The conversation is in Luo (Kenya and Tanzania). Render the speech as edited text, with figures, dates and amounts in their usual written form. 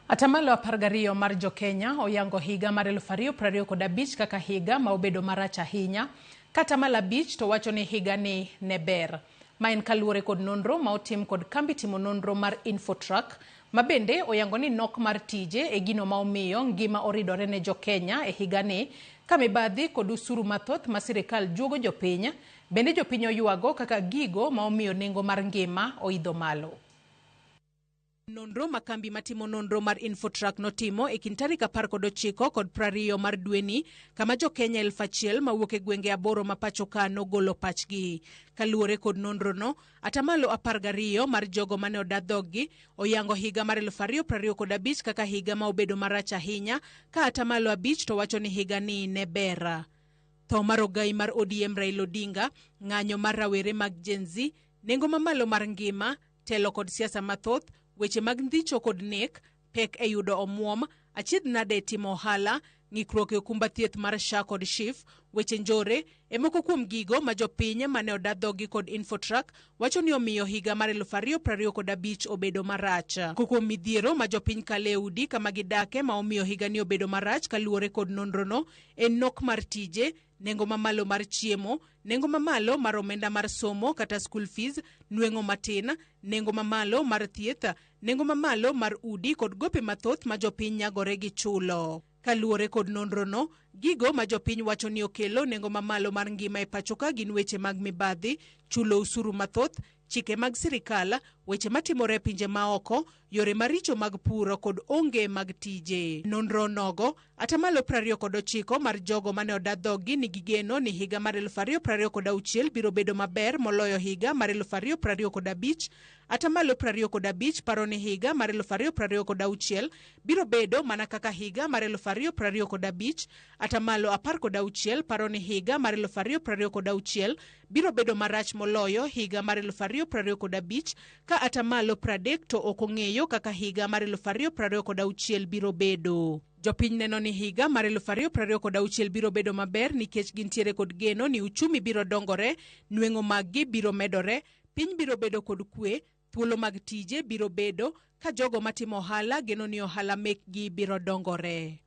Atamalo 12 mar Jo-Kenya oyango higa mar 2025 kaka higa ma obedo marach ahinya. Katamalo 5 to wacho ni higa ni ne ber. Ma en kaluwore kod nonro ma otim kod kambi timo nonro mar Infotrack, ma bende oyango ni nok mar tije e gino ma omiyo ngima oridore ne Jo-Kenya e higa ni, ka mibadhi kod usuru mathoth ma sirikal juogo jopiny, bende jopiny oyuago kaka gigo ma omiyo nengo mar ngima oidho malo. Nonro ma kambi matimo nonro mar Infotrack notimo e kind tarik 19 kod 20 mar dweni, kama Jo-Kenya 1,000 mawuok e gwenge 8 ma pacho ka nogolo pachgi. Kaluwore kod nonro no, atamalo 12 mar jogo mane oda dhoggi oyango higa mar 2025 kaka higa ma obedo marach ahinya, ka atamalo 5 to wacho ni higa ni ne ber. Tho mar ogai mar ODM Raila Odinga, ng'anyo mar rawere mag Gen Z, nengo mamalo mar ngima, telo kod siasa mathoth, weche mag ndhicho kod nek, pek e yudo omuom, achiedh nade timo ohala, ng'ikruok e okumba thieth mar SHA kod SHIF, weche njore, e moko kuom gigo ma jopiny mane oda dhoggi kod Infotrack wacho ni omiyo higa mar 2025 obedo marach. Kuom midhiero ma jopiny kale e udi kama gidake ma omiyo higa ni obedo marach kaluwore kod nonro no, en nok mar tije, nengo mamalo mar chiemo, nengo mamalo mar omenda mar somo kata school fees, nweng'o matin, nengo mamalo mar thieth, nengo mamalo mar udi kod gope mathoth ma jopiny nyagore gi chulo. Kaluwore kod nonro no, gigo ma jopiny wacho ni okelo nengo mamalo mar ngima e pacho ka gin weche mag mibadhi, chulo usuru mathoth, chike mag sirikal, weche matimore e pinje maoko, yore maricho mag puro kod onge mag tije. Nonro nogo, atamalo 29 mar jogo mane oda dhoggi nigi geno ni higa mar 2026 biro bedo maber moloyo higa mar 2025. Atamalo 25 paro ni higa mar 2026 biro bedo mana kaka higa mar 2025. Atamalo 16 paro ni higa mar 2026 biro bedo marach moloyo higa mar 2025, ka atamalo 30 to ok ong'eyo kaka higa mar 2026 biro bedo. Jopiny neno ni higa mar 2026 biro bedo maber nikech gintiere kod geno ni uchumi biro dongore, nweng'o maggi biro medore, piny biro bedo kod kwe, thuolo mag tije biro bedo, ka jogo matimo ohala geno ni ohala mekgi biro dongore.